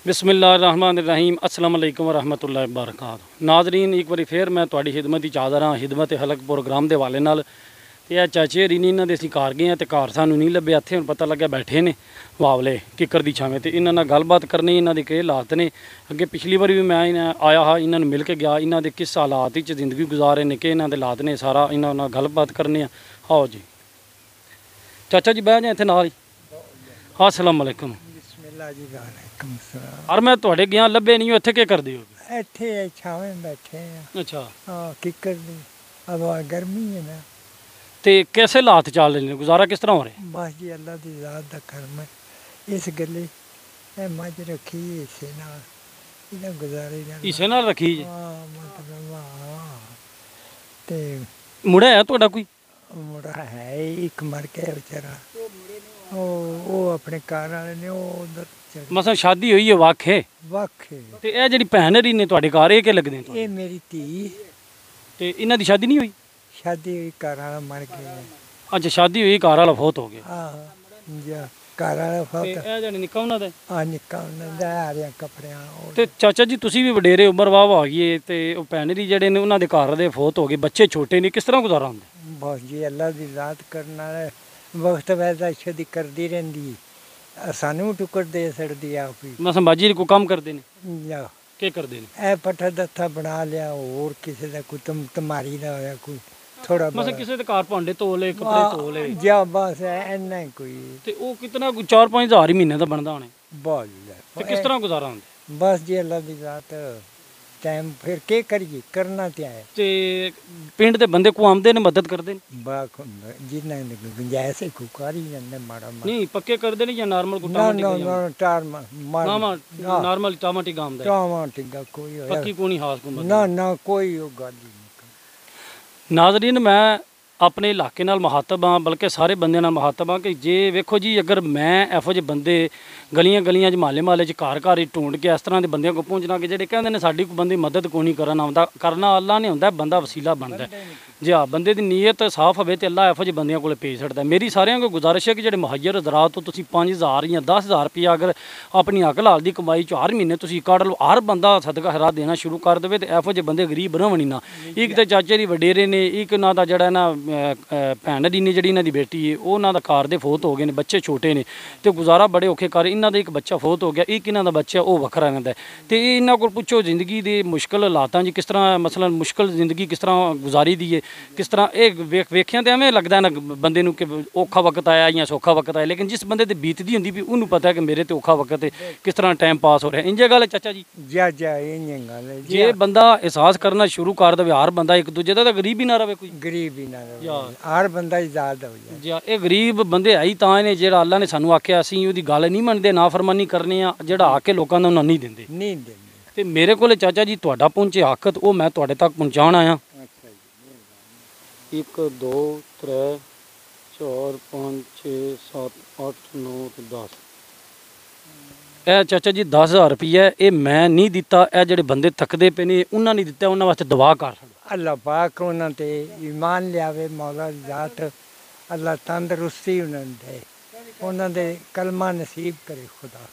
बिस्मिल्लाहिर्रहमानिर्रहीम अस्सलाम वालेकुम वरहमतुल्लाहि वबरकातुहू। नाजरीन एक बार फिर मैं तुहाडी खिदमत च हाज़र हाँ खिदमत हलक प्रोग्राम के हवाले नाल। ते यह चाचे हरी नहीं इन्होंने असीं घर गए तो घर सानू नहीं लभे। इत्थे हुण पता लग्या बैठे ने वावले किकर दी छावें ते इन्हां नाल गलबात करनी। इन्हां दे केह् हालात ने, अगे पिछली बारी भी मैं आया हा, इन्हां नूं मिल के गया। इन्हां दे किस हालात च जिंदगी गुजारे ने, कि इन्हां दे हालात ने, सारा इन्हां नाल गलबात करने। आओ जी चाचा जी बह जाए इत्थे नाल ही। अस्सलाम वालेकुम। और मैं तुहाडे गया लभे नहीं हो, इत्थे के करदे हो? ਇੱਥੇ ਛਾਵੇਂ बैठे हैं। अच्छा हाँ किकर दी हवा गर्मी है ना। ते कैसे हालात चल रहे हैं, गुजारा किस तरह हो रहा है? बस जी अल्लाह दी ज़ात दा करम है। इस गली ए मज रखी इसे ना इना गुजारे ना इसे नाल रखी जी। हाँ मतलब हाँ ते मुड़ा है तुहाडा कोई? मुड़ा है एक मर के बेचारा वो अपने घर वाले ने वो उधर मसा शादी हुई है वाखे वख ते ए जेहड़ी भैन हरी ने तुहाडे घर, के लगदे ने? ये मेरी धी ते इन्हां दी शादी नहीं हुई? शादी हुई घर वाला मर गया। अच्छा शादी हुई, घर वाला फौत हो गया। हाँ जा घर वाला ते फौत ए जेहड़ा निक्का उन्हां दा? हाँ निक्का उन्होंने हरिया कपड़े ते चाचा जी तुसी भी वडेरे उम्र वाह आ गई है ते ओ भैन हरी जेहड़े ने उन्हां दे घर दे फौत हो गए, बच्चे छोटे ने, किस तरह गुजारा होंदा? बस जी अल्लाह दी ज़ात करना वक्त वैसा शादी करती रहती सानू टुकड़ दे छड़दी आप ही मसा बाजी को काम करदे ने, जा के करदे ने? ए पट्ठा दत्था बना लिया और किसी का कोई तुम्हारी का होया कोई थोड़ा मसा किसी दे घर भांडे धो ले, कपड़े धो ले जा बस इन्ना ही कोई ते ओ कितना 4-5 हज़ार ही महीने दा बनदा होने बोल ते किस तरह गुजारा होंदा? बस जी अल्लाह दी ज़ात टाइम फिर के करिए करना क्या है। ते पिंड दे बंदे को आमदे ने, मदद करदे ने? बाक जिन्ना गुंजाइश है को करी जंदे माड़ा माड़ा नहीं पक्के करदे ने या नॉर्मल को ना ना ना टार मार नॉर्मल टामाटी गाम दा टामाटिंगा कोई होया पक्की कोनी हास को मदद? ना ना कोई वो गल ही नहीं। नाजरीन मैं अपने इलाके नाल मुहातब हाँ, बल्कि सारे बंदे नाल मुहातब हाँ कि जे वेखो जी अगर मैं एहो जे बंदे गलियां गलियां च महल्ले महल्ले च घर घर ढूंढ के इस तरह के बंदे को पहुँचना कि जेडे कहते हैं साड़ी को बंदी मदद को नहीं करना आउंदा, करना अल्लाह ने होंदा, बंदा वसीला बनता है। जी हाँ बंदे की नीयत साफ हो तो अल्लाह एहो जे बंदियां कोल भेज छड़दा है। मेरी सारिਆਂ को गुजारिश है कि जेडे मुहैयर हज़रात तो तुसीं 5,000 या 10,000 रुपया अगर अपनी अकल हाल की कमाई चो हर महीने तुसीं कढ़ लो, हर बंदा सदका हरा देना शुरू कर दे तो एहो जे बंदे गरीब बनवण ना। एक तो चाचे दी वडेरे ने, एक ना दा जेड़ा ना भैन दी ने जेड़ी इन्हां दी बेटी है वो ना दा कार दे फौत हो गए ने, बच्चे छोटे ने तो गुजारा बड़े औखे कर। इन्हां दा एक बच्चा फौत हो गया, एक इन्हां दा बच्चा वो वखरा रहिंदा है। तो इन्हां कोल पुछो जिंदगी दे मुश्किल हालातां जी किस तरह मसलन मुश्किल जिंदगी किस तरह गुजारी दी है, किस तरह ये वेखिया तो एवें लगता है ना बंदे नूं कि औखा वक्त आया या सौखा वक्त आया, लेकिन जिस बंदे ते बीतदी हुंदी भी उन्होंने पता है कि मेरे तो औखा वक्त है, किस तरह टाइम पास हो रहा है। इंज गल है चाचा जी? जा जा इन्नी गल है जे बंदा एहसास करना शुरू कर दे हर बंदा एक दूजे का, तो गरीब ही ना रहे कोई, गरीब ही ना रहे हर बंदा आजाद हो जाए। जी ये गरीब बंदे है ही तां ने जेड़ा अल्लाह ने सानू आख्या असीं उहदी गल नहीं मनदे, नाफरमानी करने आ, जेड़ा आके लोकां दा उन्हां नहीं दिंदे। नहीं देंगे ते मेरे कोल चाचा जी तुहाडा पहुंचे हक ते वो मैं तुहाडे तक पहुंचाण आया। 1 2 3 4 5 6 7 8 9 10 ए चाचा जी 10,000 रुपया ये मैं नहीं दिता, ए जेडे बंदे थकदे पे ने उन्हां नहीं दिता, उन्हां वास्ते दुआ कर छड़ो। अल्लाह पाक उन्होंने ते ईमान लियावे, मौला दी ज़ात अल्लाह तंदरुस्ती उन्होंने दे, उन्होंने कलमा नसीब करे खुदा।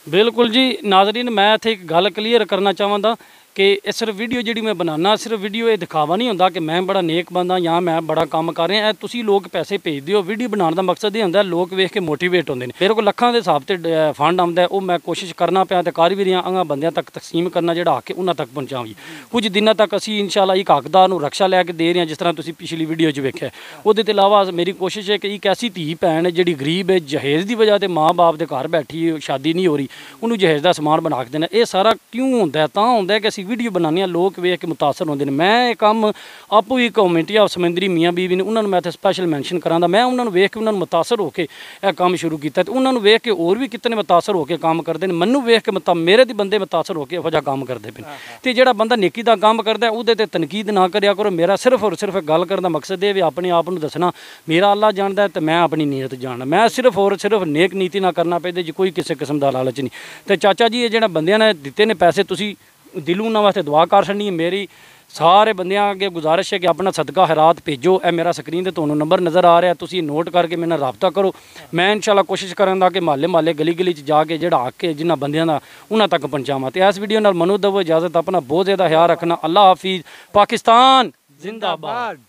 बिल्कुल जी नाजरीन मैं इत्थे एक गल क्लीयर करना चाहता कि सिर्फ वीडियो जी मैं बनाना, सिर्फ वीडियो ये दिखावा नहीं होंदा कि मैं बड़ा नेक बंदा या मैं बड़ा काम कर रहा। तुसी लोग पैसे भेज दिओ, वीडियो बनाने का मकसद ये होंदा लोग वेख के मोटिवेट होंदे ने। मेरे को लखां दे हिसाब से फंड आउंदा है, वो मैं कोशिश करना पिया तो कर भी रहा अगां बंदियां तक तकसीम करना जेड़ा आके उन्हां तक पहुँचावी। कुछ दिनों तक असी इंशाअल्लाह एक हकदार नूं रक्षा लैके दे रहे हैं, जिस तरह तुसी पिछली वीडियो च वेख्या। उहदे ते इलावा मेरी कोशिश है कि एक ऐसी धी भैन जिहड़ी गरीब है, जहेज की वजह से माँ बाप के घर बैठी शादी नहीं हो रही, उन्होंने जहेज का समान बना के देना। ये सारा क्यों होंदा है? तां होंदा है कि असी वीडियो बनाने लोग वेख के मुतासर होंदे ने। मैं ये काम आपू ही कमेंटी ऑफ समंदरी मियाँ बीवी ने उन्होंने मैं स्पैशल मैंशन करांदा, मैं उन्होंने वेख के उन्होंने मुतासर होकर यह काम शुरू किया। तो उन्होंने वेख के होर भी कितने मुतासर होकर काम करते हैं, मैनू वेख के मेरे दी बंदे मुतासर होकर इहो जिहा काम करते पे। तो जिहड़ा बंदा नेकी दा काम करता है उहदे ते तनकीद ना करिया करो। मेरा सिर्फ और सिर्फ गल करने का मकसद ये भी अपने आप को दसना मेरा अल्लाह जानता है तो मैं अपनी नीयत जानना। मैं सिर्फ और सिर्फ नेक नीति ना करना पे जी कोई किसी किस्म का लालच नहीं। तो चाचा जी ये जिहड़ा बंदियां ने दिते ने पैसे तुसी ਦਿਲੋਂ ਉਹਨਾਂ ਵਾਸਤੇ ਦੁਆ ਕਰ ਛੱਡਣੀ ਹੈ। ਮੇਰੀ ਸਾਰੇ ਬੰਦਿਆਂ ਅੱਗੇ ਗੁਜ਼ਾਰਿਸ਼ ਹੈ ਕਿ ਆਪਣਾ ਸਦਕਾ ਖੈਰਾਤ ਭੇਜੋ। ਇਹ ਮੇਰਾ ਸਕਰੀਨ ਤੇ ਤੁਹਾਨੂੰ ਨੰਬਰ ਨਜ਼ਰ ਆ ਰਿਹਾ, ਤੁਸੀਂ ਨੋਟ ਕਰਕੇ ਮੇਰੇ ਨਾਲ ਰਾਬਤਾ ਕਰੋ। ਮੈਂ ਇਨਸ਼ਾਅੱਲਾ ਕੋਸ਼ਿਸ਼ ਕਰਾਂਗਾ ਕਿ ਮਹੱਲੇ ਗਲੀ ਗਲੀ 'ਚ ਜਾ ਕੇ ਜਿਹੜਾ ਹੱਕ ਹੈ ਜਿਨ੍ਹਾਂ ਬੰਦਿਆਂ ਦਾ ਉਹਨਾਂ ਤੱਕ ਪਹੁੰਚਾਵਾਂ। ਤੇ ਇਸ ਵੀਡੀਓ ਨਾਲ ਮੈਨੂੰ ਦਵੋ ਇਜਾਜ਼ਤ, ਆਪਣਾ ਬਹੁਤ ਜ਼ਿਆਦਾ ਖਿਆਲ ਰੱਖਣਾ। ਅੱਲਾ ਹਾਫਿਜ਼। ਪਾਕਿਸਤਾਨ ਜ਼ਿੰਦਾਬਾਦ।